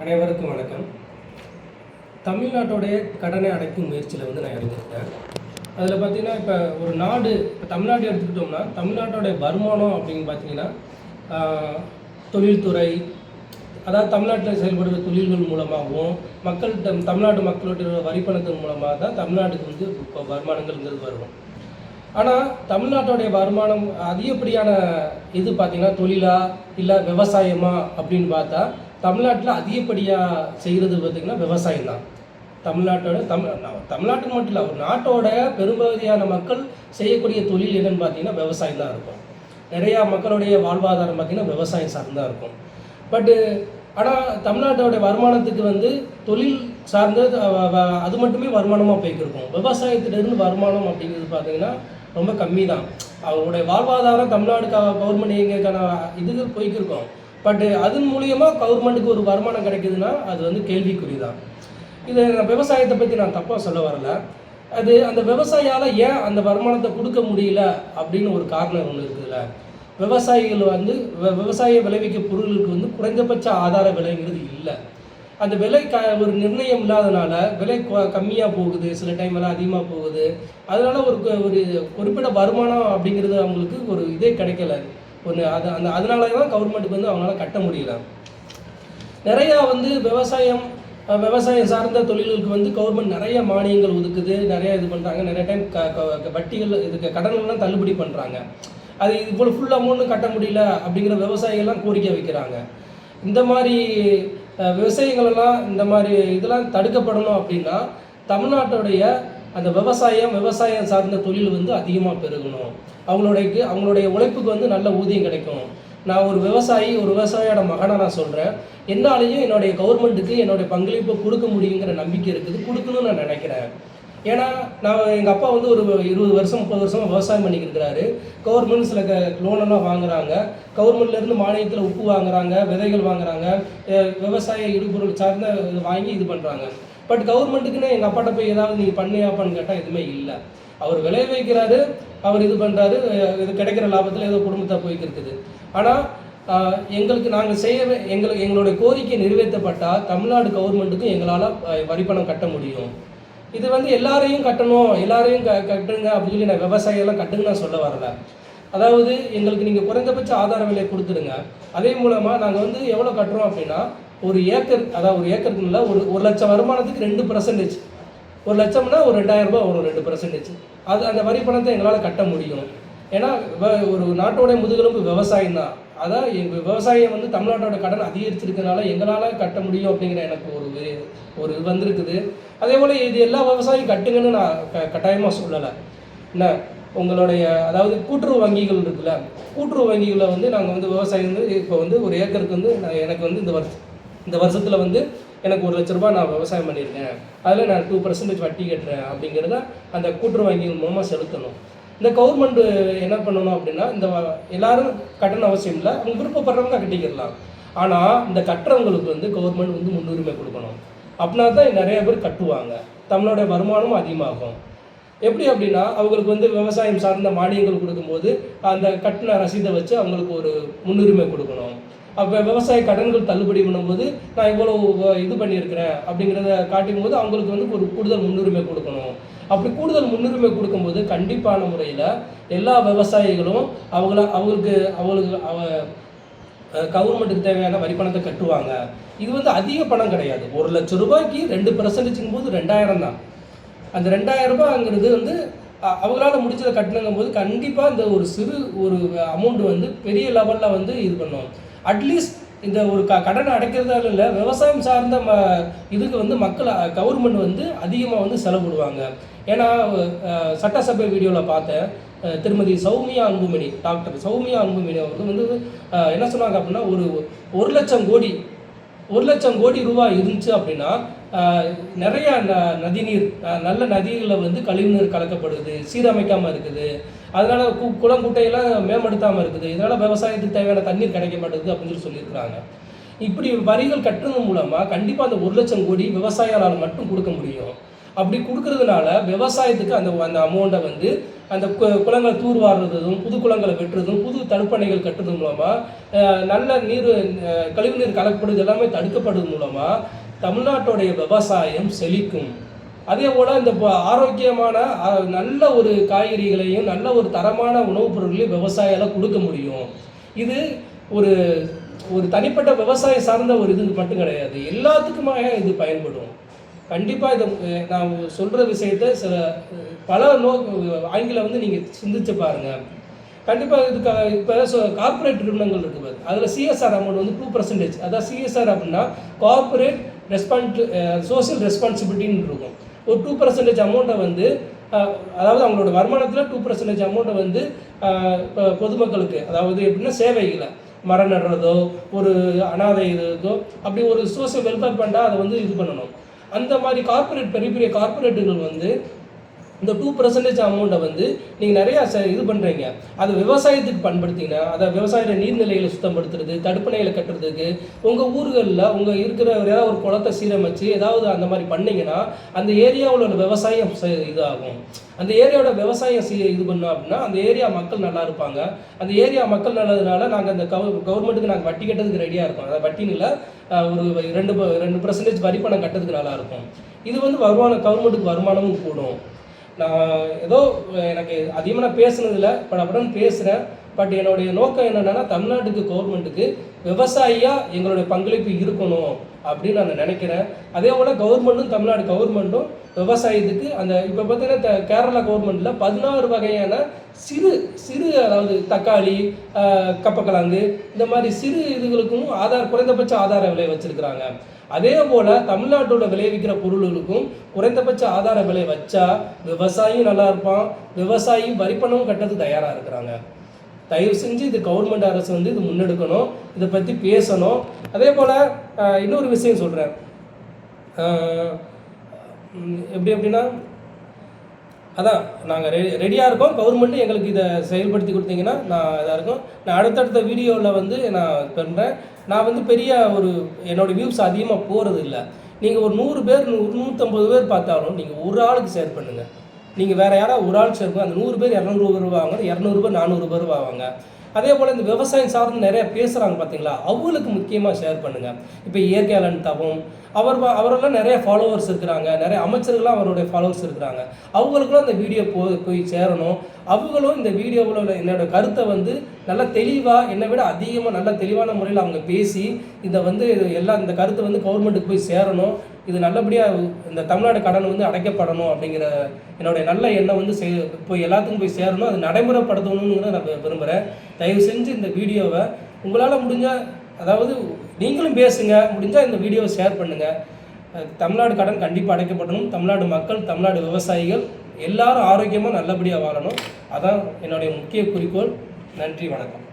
அனைவருக்கும் வணக்கம். தமிழ்நாட்டோடைய கடனை அடைக்கும் முயற்சியில் நான் இறங்கியிருக்கேன். அதில் பார்த்திங்கன்னா இப்போ ஒரு நாடு, இப்போ தமிழ்நாடு எடுத்துக்கிட்டோம்னா தமிழ்நாட்டோடைய வருமானம் அப்படின்னு பார்த்திங்கன்னா தொழில்துறை, அதாவது தமிழ்நாட்டில் செயல்படுற தொழில்கள் மூலமாகவும் தமிழ்நாட்டு மக்களுடைய வரிப்பணத்தின் மூலமாக தான் தமிழ்நாட்டுக்கு இப்போ வருமானங்கள்ங்கிறது வரும். ஆனால் தமிழ்நாட்டோடைய வருமானம் அதிகப்படியான இது பார்த்திங்கன்னா தொழிலா இல்லை விவசாயமா அப்படின்னு பார்த்தா தமிழ்நாட்டில் அதிகப்படியாக செய்கிறது பார்த்திங்கன்னா விவசாயம் தான். தமிழ்நாட்டுக்கு மட்டும் இல்லை, ஒரு நாட்டோட பெரும்பகுதியான மக்கள் செய்யக்கூடிய தொழில் என்னன்னு பார்த்தீங்கன்னா விவசாயம் தான் இருக்கும். நிறையா மக்களுடைய வாழ்வாதாரம் பார்த்திங்கன்னா விவசாயம் சார்ந்து தான் இருக்கும். ஆனால் தமிழ்நாட்டோடைய வருமானத்துக்கு தொழில் சார்ந்து அது மட்டுமே வருமானமாக போய்க்கிருக்கும். விவசாயத்திலிருந்து வருமானம் அப்படிங்கிறது பார்த்திங்கன்னா ரொம்ப கம்மி தான். அவங்களுடைய வாழ்வாதாரம் தமிழ்நாடு கவர்மெண்ட் எங்களுக்கான இதுக்கு போய்க்கிருக்கோம். அதன் மூலியமாக கவர்மெண்ட்டுக்கு ஒரு வருமானம் கிடைக்குதுன்னா அது கேள்விக்குறி தான். இது விவசாயத்தை பற்றி நான் தப்பாக சொல்ல வரல. அந்த விவசாயியால் ஏன் அந்த வருமானத்தை கொடுக்க முடியல அப்படின்னு ஒரு காரணம் ஒன்று இருக்குதுல்ல. விவசாயிகள் விவசாய விளைவிக்க பொருளுக்கு குறைந்தபட்ச ஆதார விலைங்கிறது இல்லை. அந்த விலை ஒரு நிர்ணயம் இல்லாதனால விலை கம்மியாக போகுது, சில டைம் எல்லாம் அதிகமாக போகுது. அதனால் ஒரு குறிப்பிட்ட வருமானம் அப்படிங்கிறது அவங்களுக்கு ஒரு இதே கிடைக்கல. அதனால தான் கவர்மெண்ட்டுக்கு அவங்களால கட்ட முடியல. நிறையா விவசாயம் சார்ந்த தொழில்களுக்கு கவர்மெண்ட் நிறைய மானியங்கள் ஒதுக்குது, நிறையா இது பண்ணுறாங்க. நிறைய டைம் வட்டிகள் இதுக்கு கடன்கள்லாம் தள்ளுபடி பண்ணுறாங்க. அது இவ்வளோ ஃபுல் அமௌண்ட்டும் கட்ட முடியல அப்படிங்கிற விவசாயிகள்லாம் கோரிக்கை வைக்கிறாங்க. இந்த மாதிரி விவசாயிகளெல்லாம் இந்த மாதிரி இதெல்லாம் தடுக்கப்படணும் அப்படின்னா தமிழ்நாட்டுடைய அந்த விவசாயம் சார்ந்த தொழில் அதிகமாக பெருகணும். அவங்களுடைய உழைப்புக்கு நல்ல ஊதியம் கிடைக்கும். நான் ஒரு விவசாயியோட மகனாக நான் சொல்கிறேன். என்னாலையும் என்னுடைய கவர்மெண்ட்டுக்கு என்னுடைய பங்களிப்பை கொடுக்க முடியுங்கிற நம்பிக்கை இருக்குது, கொடுக்கணும்னு நான் நினைக்கிறேன். ஏன்னா எங்கள் அப்பா ஒரு 20 வருஷம் 30 வருஷமாக விவசாயம் பண்ணிக்கிருக்கிறாரு. கவர்மெண்ட் சில லோனெல்லாம் வாங்குறாங்க. கவர்மெண்ட்லேருந்து மானியத்தில் உப்பு வாங்குறாங்க, விதைகள் வாங்குறாங்க, விவசாய இடுபொருள் சார்ந்த வாங்கி இது பண்ணுறாங்க. கவர்மெண்ட்டுக்குன்னு எங்கள் அப்பாட்ட போய் ஏதாவது நீங்கள் பண்ணியாப்பான்னு கேட்டால் எதுவுமே இல்லை. அவர் விளைய வைக்கிறாரு, அவர் இது பண்ணுறாரு, இது கிடைக்கிற லாபத்தில் ஏதோ குடும்பத்தை போய்க்கிருக்குது. ஆனால் எங்களுடைய கோரிக்கை நிறைவேற்றப்பட்டால் தமிழ்நாடு கவர்மெண்ட்டுக்கும் எங்களால் வரிப்பணம் கட்ட முடியும். இது எல்லாரையும் கட்டணும், எல்லாரையும் கட்டுங்க அப்படின்னு சொல்லி நான் விவசாயியெல்லாம் கட்டுங்க நான் சொல்ல வரல. அதாவது எங்களுக்கு நீங்கள் குறைந்தபட்ச ஆதார விலையை கொடுத்துடுங்க. அதே மூலமாக நாங்கள் எவ்வளோ கட்டுறோம் அப்படின்னா ஒரு ஏக்கர், அதாவது ஒரு ஏக்கருக்கு இல்லை, ஒரு லட்சம் வருமானத்துக்கு 2%, 1 லட்சம்னா ஒரு 2000 ரூபாய் வரும் 2%. அந்த வரி பணத்தை எங்களால் கட்ட முடியும். ஏன்னா ஒரு நாட்டோடைய முதுகெலும்பு விவசாயம் தான். அதான் எங்கள் விவசாயம் தமிழ்நாட்டோட கடன் அதிகரிச்சிருக்கிறதுனால எங்களால் கட்ட முடியும் அப்படிங்கிற எனக்கு ஒரு வந்திருக்குது. அதே போல் இது எல்லா விவசாயியும் கட்டுங்கன்னு நான் கட்டாயமாக சொல்லலை. என்ன உங்களுடைய அதாவது கூட்டுறவு வங்கிகள் இருக்குல்ல, கூட்டுறவு வங்கிகளில் நாங்கள் விவசாயம் இப்போ ஒரு ஏக்கருக்கு எனக்கு இந்த வருஷத்தில் எனக்கு 1 லட்ச ரூபாய் நான் விவசாயம் பண்ணியிருக்கேன், அதில் நான் 2% வட்டி கட்டுறேன் அப்படிங்கிறத அந்த கூட்டுறவு வங்கிகள் மூலமாக செலுத்தணும். இந்த கவர்மெண்ட் என்ன பண்ணணும் அப்படின்னா எல்லாரும் கட்டணம் அவசியம் இல்லை, அவங்க விருப்பப்படுறவங்க கட்டிக்கிடலாம். ஆனால் இந்த கட்டுறவங்களுக்கு கவர்மெண்ட் முன்னுரிமை கொடுக்கணும். அப்படின்னா தான் நிறைய பேர் கட்டுவாங்க, தமிழோட வருமானமும் அதிகமாகும். எப்படி அப்படின்னா அவங்களுக்கு விவசாயம் சார்ந்த மானியங்கள் கொடுக்கும்போது அந்த கட்டின ரசீதை வச்சு அவங்களுக்கு ஒரு முன்னுரிமை கொடுக்கணும். அப்போ விவசாய கடன்கள் தள்ளுபடி பண்ணும்போது நான் இவ்வளோ இது பண்ணியிருக்கிறேன் அப்படிங்கிறத காட்டும் போது அவங்களுக்கு ஒரு கூடுதல் முன்னுரிமை கொடுக்கணும். அப்படி கூடுதல் முன்னுரிமை கொடுக்கும்போது கண்டிப்பான முறையில் எல்லா விவசாயிகளும் அவங்களுக்கு கவர்மெண்ட்டுக்கு தேவையான வரிப்பணத்தை கட்டுவாங்க. இது அதிக பணம் கிடையாது. 1 லட்சம் ரூபாய்க்கு 2%ங்கும் போது 2000 தான். அந்த 2000 ரூபாய்ங்கிறது அவங்களால முடிச்சதை கட்டணுங்கும் போது கண்டிப்பாக இந்த ஒரு அமௌண்ட் பெரிய லெவலில் இது பண்ணும். அட்லீஸ்ட் இந்த ஒரு கடனை அடைக்கிறதால இல்லை, விவசாயம் சார்ந்த இதுக்கு மக்கள் கவர்மெண்ட் அதிகமாக செலவிடுவாங்க. ஏன்னா சட்டசபை வீடியோவில் பார்த்தேன், திருமதி சௌமியா அன்புமணி, டாக்டர் சௌமியா அன்புமணி அவர்கள் என்ன சொன்னாங்க அப்படின்னா 1 லட்சம் கோடி ரூபாய் இருந்துச்சு அப்படின்னா நிறைய நதிநீர், நல்ல நதிகளில் கழிவுநீர் கலக்கப்படுது, சீரமைக்காமல் இருக்குது, அதனால் குளம் குட்டையெல்லாம் மேம்படுத்தாமல் இருக்குது, இதனால் விவசாயத்துக்கு தேவையான தண்ணீர் கிடைக்க மாட்டேங்குது அப்படின்னு சொல்லியிருக்கிறாங்க. இப்படி வரிகள் கட்டுறது மூலமாக கண்டிப்பாக அந்த 1 லட்சம் கோடி விவசாயிகளால் மட்டும் கொடுக்க முடியும். அப்படி கொடுக்கறதுனால விவசாயத்துக்கு அந்த அமௌண்ட்டை அந்த குளங்களை தூர்வாடுறதும் புது குளங்களை வெட்டுறதும் புது தடுப்பணைகள் கட்டுறது மூலமாக நல்ல நீர் கழிவுநீர் கலக்கப்படுது எல்லாமே தடுக்கப்படுவது மூலமாக தமிழ்நாட்டுடைய விவசாயம் செழிக்கும். அதே போல் இந்த ஆரோக்கியமான நல்ல ஒரு காய்கறிகளையும் நல்ல ஒரு தரமான உணவுப் பொருட்களையும் விவசாயியால் கொடுக்க முடியும். இது ஒரு ஒரு தனிப்பட்ட விவசாயம் சார்ந்த ஒரு இது மட்டும் கிடையாது, எல்லாத்துக்குமாக இது பயன்படும். கண்டிப்பாக இதை நான் சொல்கிற விஷயத்த சில பல ஆங்கில வந்து நீங்கள் சிந்திச்சு பாருங்கள். கண்டிப்பாக இதுக்கு இப்போ கார்பரேட் நிறுவனங்கள் இருக்குது, அதில் சிஎஸ்ஆர் அமௌண்ட் வந்து 2%. அதாவது சிஎஸ்ஆர் அப்படின்னா கார்பரேட் சோசியல் ரெஸ்பான்சிபிலிட்டின்னு இருக்கும். ஒரு 2% அமௌண்ட்டை வந்து அதாவது அவங்களோட வருமானத்தில் 2% அமௌண்ட்டை வந்து பொதுமக்களுக்கு, அதாவது எப்படின்னா சேவைகளை மரம் நடுறதோ ஒரு அனாதை இதோ அப்படி ஒரு சோசியல் வெல்ஃபேர் ஃபண்டாக அதை வந்து இது பண்ணணும். அந்த மாதிரி கார்பரேட் பெரிய பெரிய கார்பரேட்டுகள் வந்து இந்த 2% அமௌண்ட்டை வந்து நீங்கள் நிறையா இது பண்ணுறீங்க, அதை விவசாயத்துக்கு பயன்படுத்திங்கன்னா, அதை விவசாய நீர்நிலைகளை சுத்தப்படுத்துறது, தடுப்பணைகளை கட்டுறதுக்கு, உங்கள் ஊர்களில் உங்கள் இருக்கிற ஏதாவது ஒரு குளத்தை சீரமைச்சு ஏதாவது அந்த மாதிரி பண்ணிங்கன்னா அந்த ஏரியாவில் உள்ள விவசாயம் இதாகும். அந்த ஏரியாவோட விவசாயம் இது பண்ணோம் அப்படின்னா அந்த ஏரியா மக்கள் நல்லா இருப்பாங்க. அந்த ஏரியா மக்கள் நல்லதுனால நாங்கள் அந்த கவர்மெண்ட்டுக்கு நாங்கள் வட்டி கட்டுறதுக்கு ரெடியாக இருக்கோம். அதை வட்டினில் ஒரு 2% வரி பணம் கட்டுறதுக்கு நல்லாயிருக்கும். இது வந்து கவர்மெண்ட்டுக்கு வருமானமும் கூடும். நான் ஏதோ எனக்கு அதிகமாக நான் பேசுனதில்லை, படப்படன்னு பேசுகிறேன். பட் என்னுடைய நோக்கம் என்னென்னா தமிழ்நாட்டுக்கு கவர்மெண்ட்டுக்கு விவசாயியாக எங்களுடைய பங்களிப்பு இருக்கணும் அப்படின்னு நான் நினைக்கிறேன். அதே போல் கவர்மெண்ட்டும் தமிழ்நாடு கவர்மெண்ட்டும் விவசாயத்துக்கு அந்த இப்போ பார்த்தீங்கன்னா கேரளா கவர்மெண்ட்டில் 16 வகையான சிறு சிறு அதாவது தக்காளி, கப்பக்கிழங்கு இந்த மாதிரி சிறு இதுகளுக்கும் குறைந்தபட்ச ஆதார விலை வச்சுருக்கிறாங்க. அதே போல் தமிழ்நாட்டோட விளைவிக்கிற பொருள்களுக்கும் குறைந்தபட்ச ஆதார விலை வச்சா விவசாயியும் நல்லா இருப்பான், விவசாயியும் வரிப்பணமும் கட்டுறதுக்கு தயாராக இருக்கிறாங்க. தயவு செஞ்சு இது கவர்மெண்ட் அரசு வந்து இது முன்னெடுக்கணும், இதை பற்றி பேசணும். அதே போல் இன்னொரு விஷயம் சொல்கிறேன். எப்படின்னா அதான் நாங்கள் ரெடியாக இருக்கோம். கவர்மெண்ட்டு எங்களுக்கு இதை செயல்படுத்தி கொடுத்தீங்கன்னா நான் இதாக இருக்கும். நான் அடுத்தடுத்த வீடியோவில் வந்து நான் பண்ணுறேன். நான் வந்து பெரிய என்னோடய வியூஸ் அதிகமாக போகிறது இல்லை. நீங்கள் ஒரு 100 பேர் 150 பேர் பார்த்தாலும் நீங்கள் ஒரு ஆளுக்கு ஷேர் பண்ணுங்கள். நீங்கள் வேறு யாராவது ஒரு ஆள் ஷேர் பண்ணுங்கள். அந்த 100 பேர் 200 ரூபா வாங்க, 200 பேர் 400 ரூபா வாங்க. அதே போல் இந்த விவசாயம் சார்ந்து நிறைய பேசுகிறாங்க பார்த்தீங்களா, அவங்களுக்கு முக்கியமாக ஷேர் பண்ணுங்கள். இப்போ இயற்கையாளன் தவம் அவரெல்லாம் நிறைய ஃபாலோவர்ஸ் இருக்கிறாங்க, நிறைய அமைச்சர்கள்லாம் அவருடைய ஃபாலோவர்ஸ் இருக்கிறாங்க. அவங்களுக்குலாம் இந்த வீடியோ போய் சேரணும். அவங்களும் இந்த வீடியோவில் என்னோட கருத்தை வந்து நல்லா தெளிவாக என்னை விட அதிகமாக நல்ல தெளிவான முறையில் அவங்க பேசி இதை வந்து எல்லாம் இந்த கருத்தை வந்து கவர்மெண்ட்டுக்கு போய் சேரணும். இது நல்லபடியாக இந்த தமிழ்நாடு கடன் வந்து அடைக்கப்படணும் அப்படிங்கிற என்னுடைய நல்ல எண்ணம் வந்து போய் எல்லாத்துக்கும் போய் சேரணும். அது நடைமுறைப்படுத்தணுங்கிறத நான் விரும்புகிறேன். தயவு செஞ்சு இந்த வீடியோவை உங்களால் முடிஞ்சால், அதாவது நீங்களும் பேசுங்க, முடிஞ்சால் இந்த வீடியோவை ஷேர் பண்ணுங்கள். தமிழ்நாடு கடன் கண்டிப்பாக அடைக்கப்படணும். தமிழ்நாடு மக்கள், தமிழ்நாடு விவசாயிகள் எல்லாரும் ஆரோக்கியமாக நல்லபடியாக வாழணும். அதான் என்னுடைய முக்கிய குறிக்கோள். நன்றி, வணக்கம்.